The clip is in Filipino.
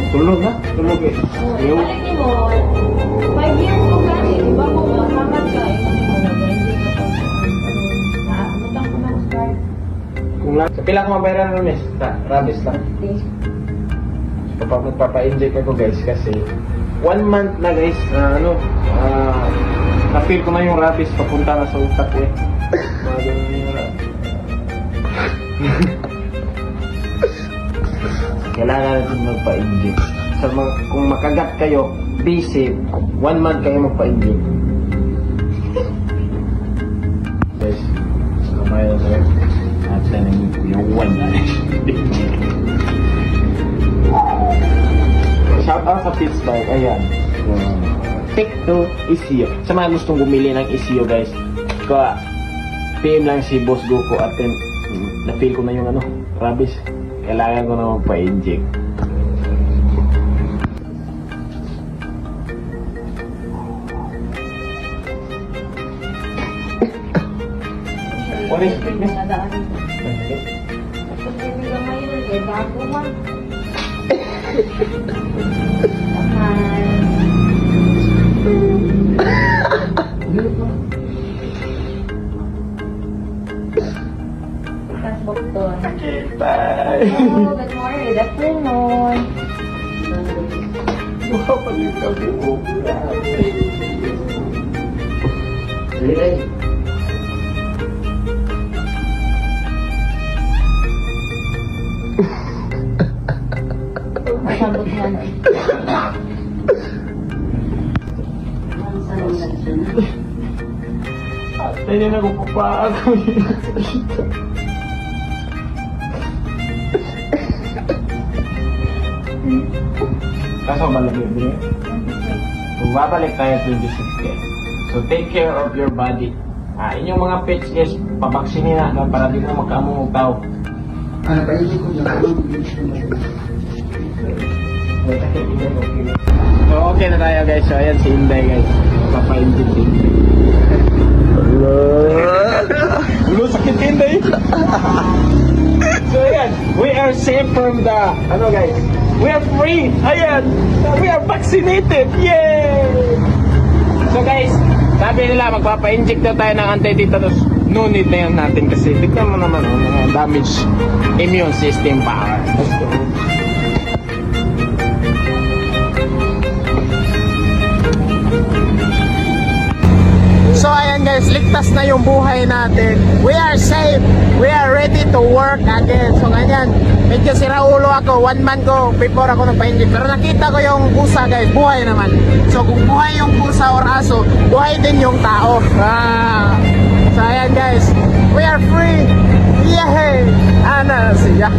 Tulog na? Tulog eh. Yung... Balik mo, 5 years ko gani, iba ko, mamat ka, hindi mo na, hindi ka pa sa butang ko na start. Kung lang... Sa pila ko mabayaran nun eh. Rabies lang. Magpapa-inject ako guys kasi 1 month na guys na-feel ko na yung rabies papunta na sa utak eh. Mga ganun yung kailangan natin magpa-inject. Kung makagat kayo, be safe. 1 month kayo magpa-inject. Guys, kamay na tayo. At na yung 1 na. Shout out sa Pittsburgh, ayan. Take to ECU. Sa mga gustong bumili ng ECU guys, PM lang si Boss Goku at then na-feel ko na yung rabies. Kailangan ko na magpa-inject. What is it? Bye. Oh, good morning. Good afternoon. Makapalit kami mo. Masabot nga na. Atay na nagpapaago yun. Kaso balik yun. Babalik tayo 26 guys. So take care of your body. Inyong mga pets guys, pabaksinin na para di mo magkaamong tao. Paisip ko lang. So okay na tayo guys. So ayan si Inday guys. Papainjit si Inday. Hello, sakit Inday. So ayan, we are safe from the, guys, we are free. Ayan, we are vaccinated. Yay! So guys, sabi nila magpapa-inject daw tayo ng anti-tetanus. No need na yan natin kasi tignan mo naman mga damage immune system power. Let's go. So ayan guys, ligtas na yung buhay natin. We are safe. We are ready to work again. So ganyan, medyo sira ulo ako. 1 month ko before ako nagpa-inject. Pero nakita ko yung pusa guys, buhay naman. So kung buhay yung pusa or aso, buhay din yung tao. So ayan guys, we are free. Yay! Siya.